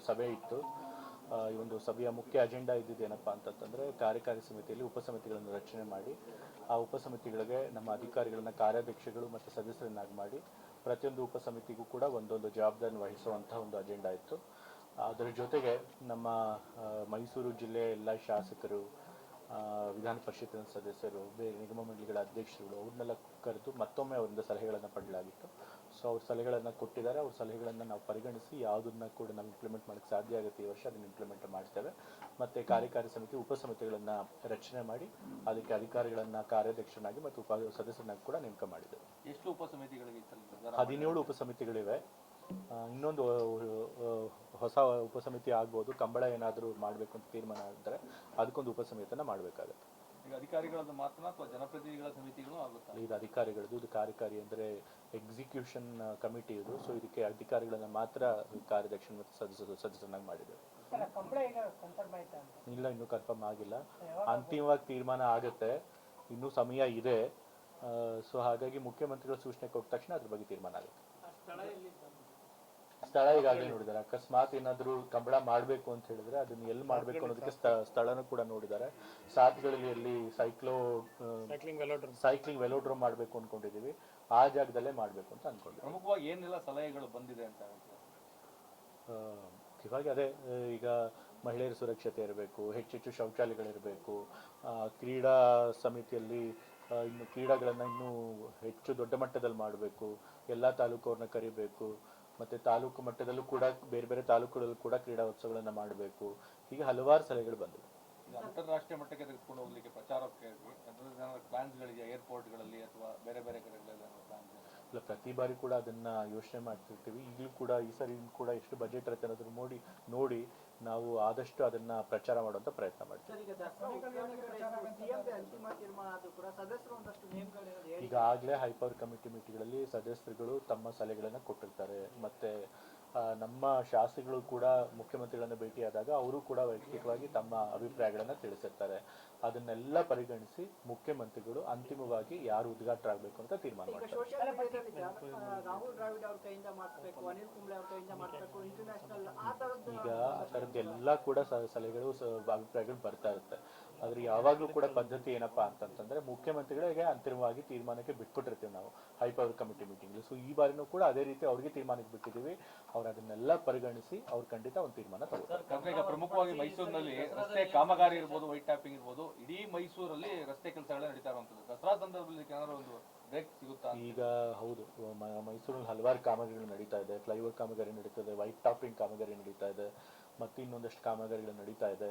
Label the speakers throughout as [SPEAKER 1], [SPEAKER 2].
[SPEAKER 1] ಸಭೆ ಇತ್ತು. ಈ ಒಂದು ಸಭೆಯ ಮುಖ್ಯ ಅಜೆಂಡಾ ಇದ್ದಿದ್ದೇನಪ್ಪ ಅಂತಂತಂದರೆ ಕಾರ್ಯಕಾರಿ ಸಮಿತಿಯಲ್ಲಿ ಉಪಸಮಿತಿಗಳನ್ನು ರಚನೆ ಮಾಡಿ ಆ ಉಪಸಮಿತಿಗಳಿಗೆ ನಮ್ಮ ಅಧಿಕಾರಿಗಳನ್ನ ಕಾರ್ಯಾಧ್ಯಕ್ಷಗಳು ಮತ್ತು ಸದಸ್ಯರನ್ನಾಗಿ ಮಾಡಿ ಪ್ರತಿಯೊಂದು ಉಪಸಮಿತಿಗೂ ಕೂಡ ಒಂದೊಂದು ಜವಾಬ್ದಾರಿ ವಹಿಸುವಂತಹ ಒಂದು ಅಜೆಂಡಾ ಇತ್ತು. ಅದರ ಜೊತೆಗೆ ನಮ್ಮ ಮೈಸೂರು ಜಿಲ್ಲೆಯ ಎಲ್ಲ ಶಾಸಕರು, ವಿಧಾನ ಪರಿಷತ್ತಿನ ಸದಸ್ಯರು, ಬೇರೆ ನಿಗಮ ಮಂಡಳಿಗಳ ಅಧ್ಯಕ್ಷರುಗಳು ಅವ್ರನ್ನೆಲ್ಲ ಕರೆದು ಮತ್ತೊಮ್ಮೆ ಅವರಿಂದ ಸಲಹೆಗಳನ್ನು ಪಡೆಯಲಾಗಿತ್ತು. ಸೊ ಅವ್ರ ಸಲಹೆಗಳನ್ನು ಕೊಟ್ಟಿದ್ದಾರೆ. ಅವ್ರ ಸಲಹೆಗಳನ್ನು ನಾವು ಪರಿಗಣಿಸಿ ಯಾವುದನ್ನ ಕೂಡ ನಾವು ಇಂಪ್ಲಿಮೆಂಟ್ ಮಾಡೋಕ್ಕೆ ಸಾಧ್ಯ ಆಗುತ್ತೆ ಈ ವರ್ಷ ಅದನ್ನು ಇಂಪ್ಲಿಮೆಂಟ್ ಮಾಡ್ತೇವೆ. ಮತ್ತು ಕಾರ್ಯಕಾರಿ ಸಮಿತಿ ಉಪಸಮಿತಿಗಳನ್ನು ರಚನೆ ಮಾಡಿ ಅದಕ್ಕೆ ಅಧಿಕಾರಿಗಳನ್ನು ಕಾರ್ಯಾಧ್ಯಕ್ಷರನ್ನಾಗಿ ಮತ್ತು ಸದಸ್ಯರನ್ನಾಗಿ ಕೂಡ ನೇಮಕ ಮಾಡಿದ್ದೇವೆ.
[SPEAKER 2] ಎಷ್ಟು ಉಪಸಮಿತಿಗಳಿಗೆ?
[SPEAKER 1] 17 ಉಪಸಮಿತಿಗಳಿವೆ. ಇನ್ನೊಂದು ಹೊಸ ಉಪಸಮಿತಿ ಆಗ್ಬೋದು. ಕಂಬಳ ಏನಾದರೂ ಮಾಡಬೇಕು ಅಂತ ತೀರ್ಮಾನ ಆಗಿದ್ದರೆ ಅದಕ್ಕೊಂದು ಉಪಸಮಿತಿಯನ್ನು ಮಾಡಬೇಕಾಗುತ್ತೆ.
[SPEAKER 2] ಈಗ ಅಧಿಕಾರಿಗಳದ್ದು ಮಾತ್ರ ಅಥವಾ ಜನಪ್ರತಿನಿಧಿಗಳ ಸಮಿತಿಗಳು ಆಗುತ್ತಾ?
[SPEAKER 1] ಇದು ಅಧಿಕಾರಿಗಳದ್ದು. ಇದು ಕಾರ್ಯಕಾರಿ ಅಂದರೆ ಎಕ್ಸಿಕ್ಯೂಷನ್ ಕಮಿಟಿ ಇದು. ಸೊ ಇದಕ್ಕೆ ಅಧಿಕಾರಿಗಳನ್ನು ಮಾತ್ರ ಕಾರ್ಯಾಧ್ಯಕ್ಷ ಮತ್ತು ಸದಸ್ಯರನ್ನಾಗಿ ಮಾಡಿದ್ದೇವೆ. ಇಲ್ಲ, ಇನ್ನೂ ಕನ್ಫರ್ಮ್ ಆಗಿಲ್ಲ. ಅಂತಿಮವಾಗಿ ತೀರ್ಮಾನ ಆಗುತ್ತೆ, ಇನ್ನೂ ಸಮಯ ಇದೆ. ಸೊ ಹಾಗಾಗಿ ಮುಖ್ಯಮಂತ್ರಿಗಳ ಸೂಚನೆ ಕೊಟ್ಟ ತಕ್ಷಣ ಅದ್ರ ಬಗ್ಗೆ ತೀರ್ಮಾನ ಆಗುತ್ತೆ. ಸ್ಥಳ ಈಗಾಗಲೇ ನೋಡಿದ್ದಾರೆ. ಅಕಸ್ಮಾತ್ ಏನಾದರೂ ಕಂಬಳ ಮಾಡಬೇಕು ಅಂತ ಹೇಳಿದ್ರೆ ಅದನ್ನು ಎಲ್ಲಿ ಮಾಡಬೇಕು ಅನ್ನೋದಕ್ಕೆ ಸ್ಥಳನೂ ಕೂಡ ನೋಡಿದ್ದಾರೆ. ಸಾತ್ಗಳಲ್ಲಿ ಎಲ್ಲಿ ಸೈಕ್ಲಿಂಗ್ ವೆಲೋಡ್ರೋಮ್ ಮಾಡಬೇಕು ಅನ್ಕೊಂಡಿದ್ದೀವಿ, ಆ ಜಾಗದಲ್ಲೇ ಮಾಡಬೇಕು ಅಂತ ಅನ್ಕೊಂಡಿದ್ದೀವಿ.
[SPEAKER 2] ಪ್ರಮುಖವಾಗಿ ಏನೆಲ್ಲ ಸಲಹೆಗಳು ಬಂದಿದೆ ಅಂತ
[SPEAKER 1] ಇವಾಗ ಅದೇ, ಈಗ ಮಹಿಳೆಯರ ಸುರಕ್ಷತೆ ಇರಬೇಕು, ಹೆಚ್ಚೆಚ್ಚು ಶೌಚಾಲಯಗಳಿರಬೇಕು, ಕ್ರೀಡಾ ಸಮಿತಿಯಲ್ಲಿ ಇನ್ನು ಕ್ರೀಡೆಗಳನ್ನು ಇನ್ನೂ ಹೆಚ್ಚು ದೊಡ್ಡ ಮಟ್ಟದಲ್ಲಿ ಮಾಡಬೇಕು, ಎಲ್ಲ ತಾಲೂಕವ್ರನ್ನ ಕರಿಬೇಕು, ಮತ್ತು ತಾಲೂಕು ಮಟ್ಟದಲ್ಲೂ ಕೂಡ ಬೇರೆ ಬೇರೆ ತಾಲೂಕುಗಳಲ್ಲೂ ಕೂಡ ಕ್ರೀಡಾ ಉತ್ಸವಗಳನ್ನು ಮಾಡಬೇಕು. ಹೀಗೆ ಹಲವಾರು ಸಲಹೆಗಳು ಬಂದಿವೆ.
[SPEAKER 2] ಅಂತಾರಾಷ್ಟ್ರೀಯ ಮಟ್ಟಕ್ಕೆ ತೆಗೆದುಕೊಂಡು ಹೋಗ್ಲಿಕ್ಕೆ ಪ್ರಚಾರಕ್ಕೆ ಪ್ಲಾನ್ಸ್ಗಳಿಗೆ ಏರ್ಪೋರ್ಟ್ಗಳಲ್ಲಿ ಅಥವಾ ಬೇರೆ ಬೇರೆ ಕಡೆಗಳಲ್ಲಿ
[SPEAKER 1] ಇಲ್ಲ, ಪ್ರತಿ ಬಾರಿ ಕೂಡ ಅದನ್ನು ಯೋಚನೆ ಮಾಡ್ತಿರ್ತೀವಿ. ಈಗಲೂ ಕೂಡ ಈ ಸರಿ ಕೂಡ ಎಷ್ಟು ಬಜೆಟ್ ಇರುತ್ತೆ ಅನ್ನೋದನ್ನು ನೋಡಿ ನಾವು ಆದಷ್ಟು ಅದನ್ನು ಪ್ರಚಾರ ಮಾಡುವಂಥ ಪ್ರಯತ್ನ ಮಾಡ್ತೀವಿ. ಈಗಾಗಲೇ ಹೈಪವರ್ ಕಮಿಟಿ ಮೀಟಿಂಗ್ಗಳಲ್ಲಿ ಸದಸ್ಯರುಗಳು ತಮ್ಮ ಸಲಹೆಗಳನ್ನು ಕೊಟ್ಟಿರ್ತಾರೆ. ಮತ್ತು ನಮ್ಮ ಶಾಸಕರು ಕೂಡ ಮುಖ್ಯಮಂತ್ರಿಗಳನ್ನು ಭೇಟಿಯಾದಾಗ ಅವರು ಕೂಡ ವೈಯಕ್ತಿಕವಾಗಿ ತಮ್ಮ ಅಭಿಪ್ರಾಯಗಳನ್ನು ತಿಳಿಸಿರ್ತಾರೆ. ಅದನ್ನೆಲ್ಲ ಪರಿಗಣಿಸಿ ಮುಖ್ಯಮಂತ್ರಿಗಳು ಅಂತಿಮವಾಗಿ ಯಾರು ಉದ್ಘಾಟನೆ ಆಗಬೇಕು ಅಂತ ತೀರ್ಮಾನ ಮಾಡ್ತಾರೆ. ಈಗ ಆ ಥರದ್ದೆಲ್ಲ ಕೂಡ ಸಲಹೆಗಳು ಅಭಿಪ್ರಾಯಗಳು ಬರ್ತಾ ಇರುತ್ತೆ. ಆದ್ರೆ ಯಾವಾಗಲೂ ಕೂಡ ಪದ್ಧತಿ ಏನಪ್ಪಾ ಅಂತಂತಂದ್ರೆ ಮುಖ್ಯಮಂತ್ರಿಗಳಿಗೆ ಅಂತಿಮವಾಗಿ ತೀರ್ಮಾನಕ್ಕೆ ಬಿಟ್ಬಿಟ್ಟಿರ್ತೀವಿ ನಾವು ಹೈಪವರ್ ಕಮಿಟಿ ಮೀಟಿಂಗ್. ಸೊ ಈ ಬಾರಿನೂ ಕೂಡ ಅದೇ ರೀತಿ ಅವ್ರಿಗೆ ತೀರ್ಮಾನಕ್ಕೆ ಬಿಟ್ಟಿದ್ದೀವಿ. ಅವ್ರು ಅದನ್ನೆಲ್ಲ ಪರಿಗಣಿಸಿ ಅವ್ರು ಖಂಡಿತ ಒಂದು ತೀರ್ಮಾನ ತಗೋತಾರೆ.
[SPEAKER 2] ಈಗ ಪ್ರಮುಖವಾಗಿ ಮೈಸೂರಿನಲ್ಲಿ ರಸ್ತೆ ಕಾಮಗಾರಿ ಇರ್ಬೋದು, ವೈಟ್ ಟ್ಯಾಪಿಂಗ್ ಇರ್ಬೋದು, ಇಡೀ ಮೈಸೂರಲ್ಲಿ ರಸ್ತೆ ಕೆಲಸಗಳು ನಡೀತಾ ಇರುವಂತದ್ದು. ದಸರಾ ಸಂದರ್ಭದಲ್ಲಿ ಏನಾದ್ರು ಒಂದು ಬ್ರೇಕ್ ಸಿಗುತ್ತಾ?
[SPEAKER 1] ಈಗ ಹೌದು, ಮೈಸೂರಲ್ಲಿ ಹಲವಾರು ಕಾಮಗಾರಿಗಳು ನಡೀತಾ ಇದೆ. ಫ್ಲೈಓವರ್ ಕಾಮಗಾರಿ ನಡೀತಾ ಇದೆ, ವೈಟ್ ಟಾಪಿಂಗ್ ಕಾಮಗಾರಿ ನಡೀತಾ ಇದೆ, ಮತ್ತು ಇನ್ನೊಂದಷ್ಟು ಕಾಮಗಾರಿಗಳು ನಡೀತಾ ಇದೆ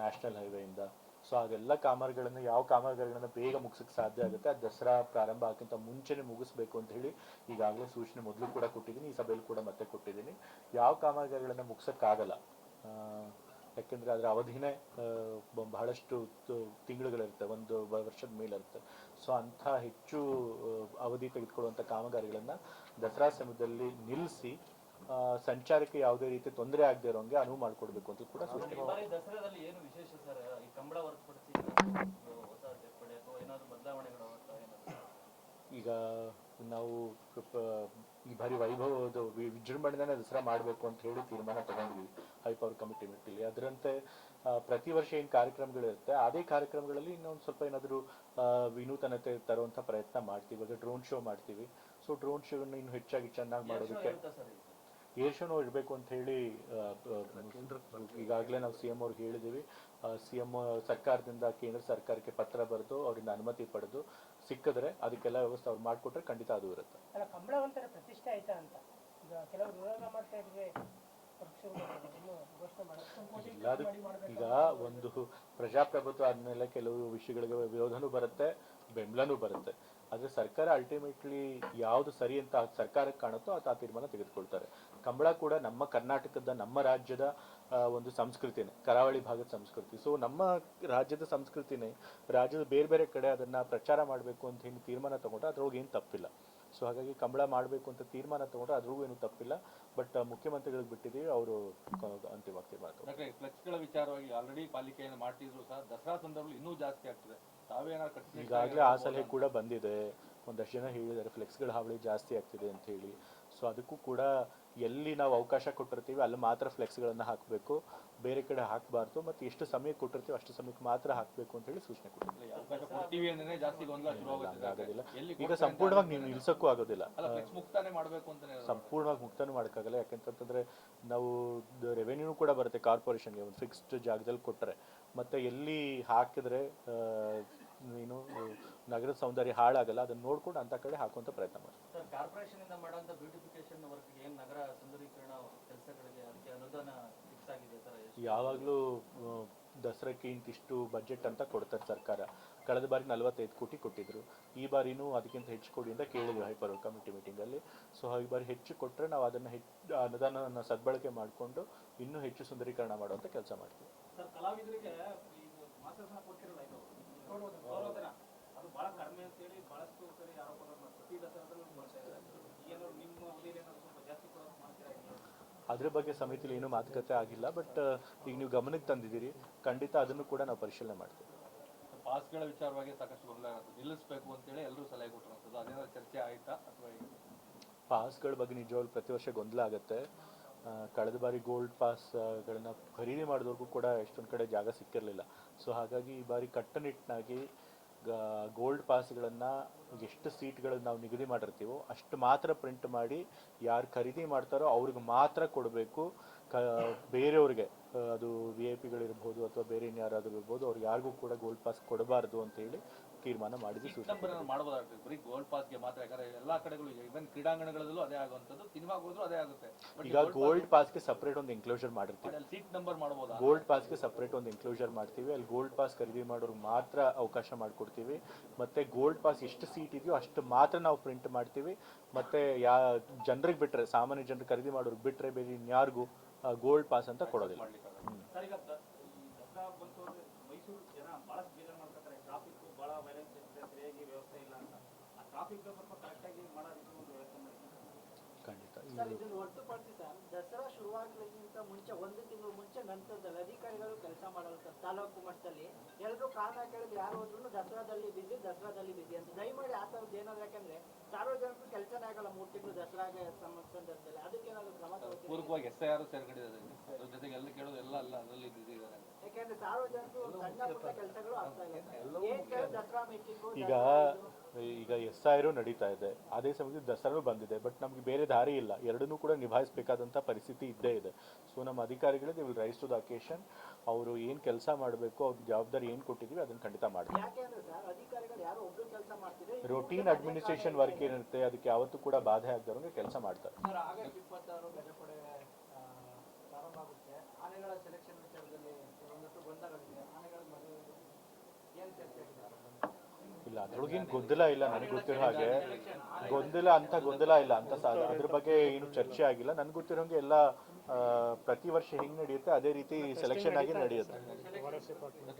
[SPEAKER 1] ನ್ಯಾಷನಲ್ ಹೈವೇಯಿಂದ. ಸೊ ಅದೆಲ್ಲ ಕಾಮಗಾರಿಗಳನ್ನು ಯಾವ ಕಾಮಗಾರಿಗಳನ್ನು ಬೇಗ ಮುಗಿಸೋಕ್ಕೆ ಸಾಧ್ಯ ಆಗುತ್ತೆ ಅದು ದಸರಾ ಪ್ರಾರಂಭ ಆಗಕ್ಕಿಂತ ಮುಂಚೆನೇ ಮುಗಿಸ್ಬೇಕು ಅಂತ ಹೇಳಿ ಈಗಾಗಲೇ ಸೂಚನೆ ಮೊದಲು ಕೂಡ ಕೊಟ್ಟಿದ್ದೀನಿ, ಈ ಸಭೆಯಲ್ಲಿ ಕೂಡ ಮತ್ತೆ ಕೊಟ್ಟಿದ್ದೀನಿ. ಯಾವ ಕಾಮಗಾರಿಗಳನ್ನು ಮುಗಿಸೋಕ್ಕಾಗಲ್ಲ, ಯಾಕೆಂದರೆ ಅದರ ಅವಧಿನೇ ಬಹಳಷ್ಟು ತಿಂಗಳುಗಳಿರುತ್ತೆ, ಒಂದು ವರ್ಷದ ಮೇಲಿರುತ್ತೆ. ಸೊ ಅಂಥ ಹೆಚ್ಚು ಅವಧಿ ತೆಗೆದುಕೊಳ್ಳುವಂಥ ಕಾಮಗಾರಿಗಳನ್ನು ದಸರಾ ಸಮಯದಲ್ಲಿ ನಿಲ್ಲಿಸಿ ಸಂಚಾರಕ್ಕೆ ಯಾವುದೇ ರೀತಿ ತೊಂದರೆ ಆಗದೆ ಇರೋಂಗೆ ಅನುವು ಮಾಡಿಕೊಡ್ಬೇಕು ಅಂತ ಕೂಡ ಸೂಚನೆ. ಈಗ ನಾವು ಈ ಬಾರಿ ವೈಭವದ ವಿಜೃಂಭಣೆನೇ ದಸರಾ ಮಾಡಬೇಕು ಅಂತ ಹೇಳಿ ತೀರ್ಮಾನ ತಗೊಂಡ್ವಿ ಹೈಪವರ್ ಕಮಿಟಿ ಮೀಟಿಂಗ್. ಅದರಂತೆ ಪ್ರತಿ ವರ್ಷ ಏನು ಕಾರ್ಯಕ್ರಮಗಳಿರುತ್ತೆ ಅದೇ ಕಾರ್ಯಕ್ರಮಗಳಲ್ಲಿ ಇನ್ನೊಂದು ಸ್ವಲ್ಪ ಏನಾದರೂ ವಿನೂತನತೆ ತರುವಂಥ ಪ್ರಯತ್ನ ಮಾಡ್ತೀವಿ. ಇವಾಗ ಡ್ರೋನ್ ಶೋ ಮಾಡ್ತೀವಿ. ಸೊ ಡ್ರೋನ್ ಶೋವನ್ನು ಇನ್ನು ಹೆಚ್ಚಾಗಿ ಚೆನ್ನಾಗಿ ಮಾಡೋದಕ್ಕೆ ಏರ್ ಶೋನು ಇರಬೇಕು ಅಂತ ಹೇಳಿ ಈಗಾಗಲೇ ನಾವು CM ಅವ್ರಿಗೆ ಹೇಳಿದ್ದೀವಿ. CM ಸರ್ಕಾರದಿಂದ ಕೇಂದ್ರ ಸರ್ಕಾರಕ್ಕೆ ಪತ್ರ ಬರೆದು ಅವರಿಂದ ಅನುಮತಿ ಪಡೆದು ಸಿಕ್ಕಿದ್ರೆ ಅದಕ್ಕೆಲ್ಲ ವ್ಯವಸ್ಥೆ ಅವ್ರು ಮಾಡಿಕೊಟ್ರೆ ಖಂಡಿತ ಅದು ಇರುತ್ತೆ. ಈಗ ಒಂದು ಪ್ರಜಾಪ್ರಭುತ್ವ ಆದ್ಮೇಲೆ ಕೆಲವು ವಿಷಯಗಳಿಗೆ ವಿರೋಧನೂ ಬರುತ್ತೆ, ಬೆಂಬಲನೂ ಬರುತ್ತೆ. ಆದರೆ ಸರ್ಕಾರ ಅಲ್ಟಿಮೇಟ್ಲಿ ಯಾವುದು ಸರಿ ಅಂತ ಸರ್ಕಾರಕ್ಕೆ ಕಾಣುತ್ತೋ ಆ ತೀರ್ಮಾನ ತೆಗೆದುಕೊಳ್ತಾರೆ. ಕಂಬಳ ಕೂಡ ನಮ್ಮ ಕರ್ನಾಟಕದ, ನಮ್ಮ ರಾಜ್ಯದ ಒಂದು ಸಂಸ್ಕೃತಿನೇ, ಕರಾವಳಿ ಭಾಗದ ಸಂಸ್ಕೃತಿ. ಸೊ ನಮ್ಮ ರಾಜ್ಯದ ಸಂಸ್ಕೃತಿನೇ ರಾಜ್ಯದ ಬೇರೆ ಬೇರೆ ಕಡೆ ಅದನ್ನು ಪ್ರಚಾರ ಮಾಡಬೇಕು ಅಂತ ಹೇಳಿ ತೀರ್ಮಾನ ತಗೊಂಡ್ರೆ ಅದ್ರೊಳಗೆ ಏನು ತಪ್ಪಿಲ್ಲ. ಸೊ ಹಾಗಾಗಿ ಕಂಬಳ ಮಾಡಬೇಕು ಅಂತ ತೀರ್ಮಾನ ತಗೊಂಡ್ರೆ ಅದ್ರೊಳಗೂ ಏನು ತಪ್ಪಿಲ್ಲ. ಬಟ್ ಮುಖ್ಯಮಂತ್ರಿಗಳಿಗೆ ಬಿಟ್ಟಿದ್ದೀವಿ, ಅವರು ಅಂತಿಮವಾಗಿ ತೀರ್ಮಾನ ತಗೊಂಡ್ರೆ.
[SPEAKER 2] ಫ್ಲೆಕ್ಸ್ಗಳ ವಿಚಾರವಾಗಿ ಆಲ್ರೆಡಿ ಪಾಲಿಕೆಯನ್ನು ಮಾಡ್ತಿದ್ರು ಸಹ ದಸರಾ ಸಂದರ್ಭದಲ್ಲಿ ಇನ್ನೂ ಜಾಸ್ತಿ ಆಗ್ತದೆ.
[SPEAKER 1] ಈಗಾಗಲೇ ಆ ಸಲಹೆ ಕೂಡ ಬಂದಿದೆ. ಒಂದಷ್ಟು ಜನ ಹೇಳಿದ್ದಾರೆ ಫ್ಲೆಕ್ಸ್ಗಳ ಹಾವಳಿ ಜಾಸ್ತಿ ಆಗ್ತಿದೆ ಅಂತ ಹೇಳಿ. ಸೊ ಅದಕ್ಕೂ ಕೂಡ ಎಲ್ಲಿ ನಾವು ಅವಕಾಶ ಕೊಟ್ಟಿರ್ತೀವಿ ಅಲ್ಲಿ ಮಾತ್ರ ಫ್ಲೆಕ್ಸ್ಗಳನ್ನು ಹಾಕಬೇಕು, ಬೇರೆ ಕಡೆ ಹಾಕಬಾರ್ದು, ಮತ್ತು ಎಷ್ಟು ಸಮಯ ಕೊಟ್ಟಿರ್ತೀವಿ ಅಷ್ಟು ಸಮಯಕ್ಕೆ ಮಾತ್ರ ಹಾಕಬೇಕು ಅಂತೇಳಿ ಸೂಚನೆ ಕೊಟ್ಟಿದ್ದೀವಿ.
[SPEAKER 2] ಅವಕಾಶ ಕೊಡ್ತೀವಿ ಅಂದ್ರೆ ಜಾಸ್ತಿ ಗೊಂದಲ ಶುರು
[SPEAKER 1] ಆಗೋದಿಲ್ಲ.
[SPEAKER 2] ಎಲ್ಲಿ
[SPEAKER 1] ಈಗ ಸಂಪೂರ್ಣವಾಗಿ ನೀವು ನಿಲ್ಸೋಕ್ಕೂ ಆಗೋದಿಲ್ಲ,
[SPEAKER 2] ಫ್ಲೆಕ್ಸ್ ಮುಕ್ತಾನೆ ಮಾಡಬೇಕು ಅಂತಾನೆ
[SPEAKER 1] ಸಂಪೂರ್ಣವಾಗಿ ಮುಕ್ತಾನು ಮಾಡೋಕ್ಕಾಗಲ್ಲ. ಯಾಕೆಂತಂದ್ರೆ ನಾವು ರೆವೆನ್ಯೂ ಕೂಡ ಬರುತ್ತೆ ಕಾರ್ಪೊರೇಷನ್ಗೆ ಒಂದು ಫಿಕ್ಸ್ಡ್ ಜಾಗದಲ್ಲಿ ಕೊಟ್ಟರೆ, ಮತ್ತೆ ಎಲ್ಲಿ ಹಾಕಿದ್ರೆ ಏನು ನಗರದ ಸೌಂದರ್ಯ ಹಾಳಾಗಲ್ಲ ಅದನ್ನ ನೋಡ್ಕೊಂಡು ಅಂತ ಕಡೆ ಹಾಕುವಂತ ಪ್ರಯತ್ನ ಮಾಡಿ.
[SPEAKER 3] ಸರ್, ಕಾರ್ಪೊರೇಷನ್ ಇಂದ ಮಾಡುವಂತ ಬ್ಯೂಟಿಫಿಕೇಶನ್ ವರ್ಕ್ ಏನು ನಗರ ಸುಂದರೀಕರಣ ಕೆಲಸಗಳಿಗೆ ಅದಕ್ಕೆ ಅನುದಾನ ಫಿಕ್ಸ್ ಆಗಿದೆ ಸರ್?
[SPEAKER 1] ಯಾವಾಗಲೂ ದಸರಾಕ್ಕೆ ಇಂತಿಷ್ಟು ಬಜೆಟ್ ಅಂತ ಕೊಡ್ತಾರೆ ಸರ್ಕಾರ. ಕಳೆದ ಬಾರಿ 45 ಕೋಟಿ ಕೊಟ್ಟಿದ್ರು, ಈ ಬಾರಿನೂ ಅದಕ್ಕಿಂತ ಹೆಚ್ಚು ಕೊಡಿ ಅಂತ ಕೇಳಿದ್ವಿ ಹೈಪರ್ ಕಮಿಟಿ ಮೀಟಿಂಗಲ್ಲಿ. ಸೊ ಈ ಬಾರಿ ಹೆಚ್ಚು ಕೊಟ್ಟರೆ ನಾವು ಅದನ್ನು ಅನುದಾನವನ್ನು ಸದ್ಬಳಕೆ ಮಾಡಿಕೊಂಡು ಇನ್ನೂ ಹೆಚ್ಚು ಸುಂದರೀಕರಣ ಮಾಡುವಂಥ ಕೆಲಸ ಮಾಡ್ತೀವಿ.
[SPEAKER 3] ಸರ್, ಕಲಾವಿದರಿಗೆ ಮಾಸಾಸನ ಕೊಟ್ಟಿರಲ್ಲ, ಇದು ಗೌರವಧನ ಅದು ಬಹಳ ಕಡಿಮೆ ಅಂತೇಳಿ ಬಹಳಷ್ಟು ಸರಿ ಆರೋಪಗಳನ್ನು ಪ್ರತಿ ದಸರಾದಲ್ಲೂ ಮಾಡ್ತಾ ಇದ್ದಾರೆ. ಏನಾದ್ರು ನಿಮ್ಮ ಅವಧಿಯಲ್ಲಿ ಏನಾದ್ರು ಸ್ವಲ್ಪ ಜಾಸ್ತಿ ಕೊಡೋದು ಮಾಡ್ತೀರಾ?
[SPEAKER 1] ಅದ್ರ ಬಗ್ಗೆ ಸಮಿತಿಲಿ ಏನೂ ಮಾತುಕತೆ ಆಗಿಲ್ಲ, ಬಟ್ ಈಗ ನೀವು ಗಮನಕ್ಕೆ ತಂದಿದ್ದೀರಿ, ಖಂಡಿತ ಅದನ್ನು ಕೂಡ ನಾವು ಪರಿಶೀಲನೆ ಮಾಡ್ತೀವಿ.
[SPEAKER 2] ಪಾಸ್ಗಳ ವಿಚಾರವಾಗಿ ಸಾಕಷ್ಟು ಗೊಂದಲ ಆಗುತ್ತೆ, ನಿಲ್ಲಿಸಬೇಕು ಅಂತೇಳಿ ಎಲ್ಲರೂ ಸಲಹೆ ಕೊಟ್ಟಿರುವಂಥದ್ದು, ಅದೇನಾದ್ರು ಚರ್ಚೆ ಆಯ್ತಾ ಅಥವಾ
[SPEAKER 1] ಪಾಸ್ಗಳ ಬಗ್ಗೆ ನಿಜವಾಗ್ಲೂ ಪ್ರತಿ ವರ್ಷ ಗೊಂದಲ ಆಗುತ್ತೆ. ಕಳೆದ ಬಾರಿ ಗೋಲ್ಡ್ ಪಾಸ್ಗಳನ್ನು ಖರೀದಿ ಮಾಡಿದವ್ರಿಗೂ ಕೂಡ ಎಷ್ಟೊಂದು ಕಡೆ ಜಾಗ ಸಿಕ್ಕಿರಲಿಲ್ಲ. ಸೊ ಹಾಗಾಗಿ ಈ ಬಾರಿ ಕಟ್ಟುನಿಟ್ಟಾಗಿ ಗೋಲ್ಡ್ ಪಾಸ್ಗಳನ್ನು ಎಷ್ಟು ಸೀಟ್ಗಳನ್ನು ನಾವು ನಿಗದಿ ಮಾಡಿರ್ತೀವೋ ಅಷ್ಟು ಮಾತ್ರ ಪ್ರಿಂಟ್ ಮಾಡಿ ಯಾರು ಖರೀದಿ ಮಾಡ್ತಾರೋ ಅವ್ರಿಗೆ ಮಾತ್ರ ಕೊಡಬೇಕು. ಬೇರೆಯವ್ರಿಗೆ ಅದು VIP ಗಳಿರ್ಬೋದು ಅಥವಾ ಬೇರೆ ಇನ್ಯಾರಾದರೂ ಇರ್ಬೋದು, ಅವ್ರಿಗೆ ಯಾರಿಗೂ ಕೂಡ ಗೋಲ್ಡ್ ಪಾಸ್ ಕೊಡಬಾರ್ದು ಅಂತೇಳಿ ತೀರ್ಮಾನ ಮಾಡಿದ್ವಿ.
[SPEAKER 2] ಮಾಡಬಹುದಾಗ್ತದೆ ಬರೀ ಗೋಲ್ಡ್ ಪಾಸ್ಗೆ ಮಾತ್ರ, ಯಾಕಂದ್ರೆ ಎಲ್ಲಾ ಕಡೆಗಳು ಈವನ್ ಕ್ರೀಡಾಂಗಣಗಳಲ್ಲೂ ಅದೇ ಆಗುವಂಥದ್ದು, ಸಿನಿಮಾಗೆ ಹೋದ್ರೂ ಅದೇ ಆಗುತ್ತೆ.
[SPEAKER 1] ಈಗ ಗೋಲ್ಡ್ ಪಾಸ್ಗೆ ಸಪ್ರೇಟ್ ಒಂದು ಎನ್ಕ್ಲೋಜರ್ ಮಾಡಿರ್ತೀವಿ,
[SPEAKER 2] ಸೀಟ್ ನಂಬರ್ ಮಾಡಬಹುದು.
[SPEAKER 1] ಗೋಲ್ಡ್ ಪಾಸ್ಗೆ ಸಪ್ರೇಟ್ ಒಂದು ಎನ್ಕ್ಲೋಜರ್ ಮಾಡ್ತೀವಿ, ಅಲ್ಲಿ ಗೋಲ್ಡ್ ಪಾಸ್ ಖರೀದಿ ಮಾಡೋರಿಗೆ ಮಾತ್ರ ಅವಕಾಶ ಮಾಡಿಕೊಡ್ತೀವಿ. ಮತ್ತೆ ಗೋಲ್ಡ್ ಪಾಸ್ ಎಷ್ಟು ಸೀಟ್ ಇದೆಯೋ ಅಷ್ಟು ಮಾತ್ರ ನಾವು ಪ್ರಿಂಟ್ ಮಾಡ್ತೀವಿ. ಮತ್ತೆ ಜನರಿಗೆ ಬಿಟ್ಟರೆ, ಸಾಮಾನ್ಯ ಜನರು ಖರೀದಿ ಮಾಡೋರಿಗೆ ಬಿಟ್ಟರೆ ಬೇರೆ ಇನ್ಯಾರಿಗೂ ಗೋಲ್ಡ್ ಪಾಸ್ ಅಂತ ಕೊಡೋದಿಲ್ಲ.
[SPEAKER 3] ಸರ್, ಈಗ ಈ ದಸರಾ ಬಂತು ಅಂದ್ರೆ ಮೈಸೂರು ಜನ ಬಹಳಷ್ಟು ಬೇಜಾರು ಮಾಡ್ತಾರೆ. ಟ್ರಾಫಿಕ್ ಬಹಳ ವೈಲೆನ್ಸ್ ಇರುತ್ತೆ, ಸರಿಯಾಗಿ ವ್ಯವಸ್ಥೆ ಇಲ್ಲ ಅಂತ. ಆ ಟ್ರಾಫಿಕ್ ಸ್ವಲ್ಪ ಕರೆಕ್ಟಾಗಿ ಮಾಡೋದಕ್ಕೆ ಒಂದು ವ್ಯವಸ್ಥೆ ಮಾಡಿ
[SPEAKER 1] ಖಂಡಿತ.
[SPEAKER 4] ಸರ್, ಇದನ್ನು ಹೊರತುಪಡಿಸಿ ಸರ್, ದಸರಾ ಶುರುವಾಗಲಿಕ್ಕಿಂತ ಮುಂಚೆ 1 ತಿಂಗಳು ಮುಂಚೆ ನಂತರದಲ್ಲಿ ಅಧಿಕಾರಿಗಳು ಕೆಲಸ ಮಾಡಲ್ಲ ಸರ್. ತಾಲೂಕು ಮಟ್ಟದಲ್ಲಿ ಎಲ್ಲರೂ ಕಾರಣ ಕೇಳಿದ್ರೆ ಯಾರು ಹೋದ್ರು ದಸರಾದಲ್ಲಿ ಬಿಸಿ ಅಂತ. ದಯಮಾಡಿ ಆ ಥರದ್ದು ಏನಾದ್ರು, ಯಾಕಂದ್ರೆ ಸಾರ್ವಜನಿಕರು ಕೆಲಸನೇ ಆಗಲ್ಲ 3 ತಿಂಗಳು ದಸರಾಗೆ ಸಂದರ್ಭದಲ್ಲಿ. ಅದಕ್ಕೇನಾದ್ರು ಕ್ರಮ ತಗೋತೀವಿ?
[SPEAKER 2] ಪೂರ್ವಕವಾಗಿ SIR ಸೇರ್ಕೊಂಡಿದ್ದಾರೆ, ಅದ್ರ ಜೊತೆಗೆ ಎಲ್ಲ ಕೇಳೋದು ಎಲ್ಲ ಅಲ್ಲ ಅದರಲ್ಲಿ ಬಿಸಿ ಇದ್ದಾರೆ.
[SPEAKER 4] ಯಾಕಂದ್ರೆ ಸಾರ್ವಜನಿಕರು ಸಣ್ಣ ಪುಟ್ಟ ಕೆಲಸಗಳು ಆಗ್ತಾ ಇಲ್ಲ. ಏನ್ ಕೇಳಿ ದಸರಾ ಮೀಟಿಂಗು
[SPEAKER 1] ಈಗ SIR ನಡೀತಾ ಇದೆ, ಅದೇ ಸಮಯದಲ್ಲಿ ದಸರಾನು ಬಂದಿದೆ. ಬಟ್ ನಮ್ಗೆ ಬೇರೆ ದಾರಿ ಇಲ್ಲ, ಎರಡನ್ನೂ ಕೂಡ ನಿಭಾಯಿಸಬೇಕಾದಂಥ ಪರಿಸ್ಥಿತಿ ಇದ್ದೇ ಇದೆ. ಸೊ ನಮ್ಮ ಅಧಿಕಾರಿಗಳು they will rise to the occasion. ಅವರು ಏನು ಕೆಲಸ ಮಾಡಬೇಕು, ಅವ್ರ ಜವಾಬ್ದಾರಿ ಏನು ಕೊಟ್ಟಿದ್ದೀವಿ ಅದನ್ನು ಖಂಡಿತ ಮಾಡ್ತಾರೆ.
[SPEAKER 4] ಯಾಕೆಂದ್ರೆ ಸರ್, ಅಧಿಕಾರಿಗಳು ಯಾರು ಒಬ್ರು ಕೆಲಸ ಮಾಡ್ತಿದ್ರೆ
[SPEAKER 1] ರೊಟೀನ್ ಅಡ್ಮಿನಿಸ್ಟ್ರೇಷನ್ ವರ್ಕ್ ಏನಿರುತ್ತೆ ಅದಕ್ಕೆ ಯಾವತ್ತೂ ಕೂಡ ಬಾಧೆ ಆಗದವ್ರಿಗೆ ಕೆಲಸ ಮಾಡ್ತಾರೆ.
[SPEAKER 4] ಸರ್, ಆಗಸ್ಟ್ 26 ಗಜಪಡೆ ಪ್ರಾರಂಭ ಆಗುತ್ತೆ. ಆನೆಗಳ ಸೆಲೆಕ್ಷನ್ ವಿಚಾರದಲ್ಲಿ ಒಂದಷ್ಟು ಗೊಂದಲಗಳಿದೆ. ಆನೆಗಳ ಮದುವೆ ಏನು ಚರ್ಚೆ ಆಗಿದೆ?
[SPEAKER 1] ಇಲ್ಲ, ಅದ್ರೊಳಗೇನು ಗೊಂದಲ ಇಲ್ಲ, ನನಗೆ ಗೊತ್ತಿರೋ ಹಾಗೆ ಗೊಂದಲ ಇಲ್ಲ ಅಂತ ಅದ್ರ ಬಗ್ಗೆ ಏನು ಚರ್ಚೆ ಆಗಿಲ್ಲ. ನನ್ಗೆ ಗೊತ್ತಿರೋಂಗೆ ಎಲ್ಲ ಪ್ರತಿ ವರ್ಷ ಹೆಂಗ್ ನಡೆಯುತ್ತೆ ಅದೇ ರೀತಿ ಸೆಲೆಕ್ಷನ್ ಆಗಿ ನಡೆಯುತ್ತೆ.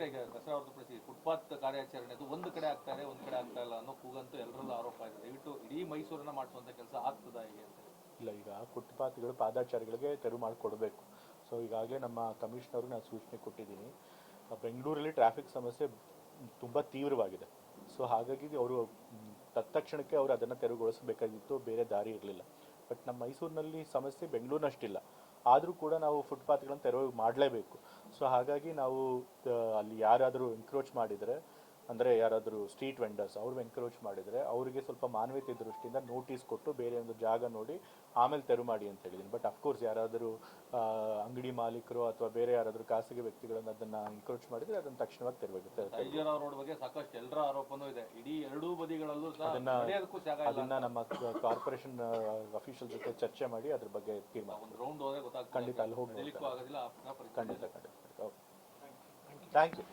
[SPEAKER 2] ಈಗ ದಸರಾ ಹೊರತುಪಡಿಸಿ ಫುಟ್ಪಾತ್ ಕಾರ್ಯಾಚರಣೆ ಅದು ಒಂದು ಕಡೆ ಆಗ್ತಾ ಇದೆ, ಒಂದು ಕಡೆ ಆಗ್ತಾ ಇಲ್ಲ ಅನ್ನೋ ಕೂಗಂತೂ ಎಲ್ಲರಲ್ಲೂ ಆರೋಪ ಇದೆ. ದಯವಿಟ್ಟು ಇಡೀ ಮೈಸೂರನ್ನ ಮಾಡಿಸುವಂತ ಕೆಲಸ ಆಗ್ತದಾ ಹೇಗೆ ಅಂತ?
[SPEAKER 1] ಇಲ್ಲ, ಈಗ ಫುಟ್ಪಾತ್ಗಳು ಪಾದಾಚಾರಿಗಳಿಗೆ ತೆರವು ಮಾಡಿಕೊಡ್ಬೇಕು. ಸೊ ಈಗಾಗಲೇ ನಮ್ಮ ಕಮಿಷನರ್ಗೆ ನಾನು ಸೂಚನೆ ಕೊಟ್ಟಿದ್ದೀನಿ. ಬೆಂಗಳೂರಲ್ಲಿ ಟ್ರಾಫಿಕ್ ಸಮಸ್ಯೆ ತುಂಬ ತೀವ್ರವಾಗಿದೆ. ಸೊ ಹಾಗಾಗಿ ಅವರು ತತ್ಕ್ಷಣಕ್ಕೆ ಅವರು ಅದನ್ನು ತೆರವುಗೊಳಿಸಬೇಕಾಗಿತ್ತು, ಬೇರೆ ದಾರಿ ಇರಲಿಲ್ಲ. ಬಟ್ ನಮ್ಮ ಮೈಸೂರಿನಲ್ಲಿ ಸಮಸ್ಯೆ ಬೆಂಗಳೂರಿನಷ್ಟಿಲ್ಲ, ಆದರೂ ಕೂಡ ನಾವು ಫುಟ್ಪಾತ್ಗಳನ್ನು ತೆರವು ಮಾಡಲೇಬೇಕು. ಸೊ ಹಾಗಾಗಿ ನಾವು ಅಲ್ಲಿ ಯಾರಾದರೂ ಎನ್ಕ್ರೋಚ್ ಮಾಡಿದರೆ, ಅಂದರೆ ಯಾರಾದರೂ ಸ್ಟ್ರೀಟ್ ವೆಂಡರ್ಸ್ ಅವರು ಎನ್ಕ್ರೋಚ್ ಮಾಡಿದರೆ ಅವರಿಗೆ ಸ್ವಲ್ಪ ಮಾನವೀಯತೆ ದೃಷ್ಟಿಯಿಂದ ನೋಟಿಸ್ ಕೊಟ್ಟು ಬೇರೆ ಒಂದು ಜಾಗ ನೋಡಿ ಆಮೇಲೆ ತೆರವು ಮಾಡಿ ಅಂತ ಹೇಳಿದ್ದೀನಿ. ಬಟ್ ಅಫ್ಕೋರ್ಸ್ ಯಾರಾದರೂ ಅಂಗಡಿ ಮಾಲೀಕರು ಅಥವಾ ಬೇರೆ ಯಾರಾದರೂ ಖಾಸಗಿ ವ್ಯಕ್ತಿಗಳನ್ನು ಅದನ್ನು ಎನ್ಕ್ರೋಚ್ ಮಾಡಿದರೆ ಅದನ್ನು ತಕ್ಷಣವಾಗಿ ತೆರವಾಗುತ್ತೆ.
[SPEAKER 2] ರೋಡ್ ಬಗ್ಗೆ ಸಾಕಷ್ಟು ಎಲ್ಲರ ಆರೋಪನೂ ಇದೆ, ಇಡೀ ಎರಡೂ ಬದಿಗಳಲ್ಲೂ
[SPEAKER 1] ಅದನ್ನು ನಮ್ಮ ಕಾರ್ಪೊರೇಷನ್ ಅಫಿಷಿಯಲ್ ಜೊತೆ ಚರ್ಚೆ ಮಾಡಿ ಅದ್ರ ಬಗ್ಗೆ ತೀರ್ಮಾನ.
[SPEAKER 2] ಒಂದು ರೌಂಡ್ ಹೋದ್ರೆ ಗೊತ್ತಾಗ್ತದೆ,
[SPEAKER 1] ಖಂಡಿತ ಅಲ್ಲಿ ಹೋಗಿ
[SPEAKER 2] ಆಗೋದಿಲ್ಲ.
[SPEAKER 1] ಖಂಡಿತ. Okay, thank you.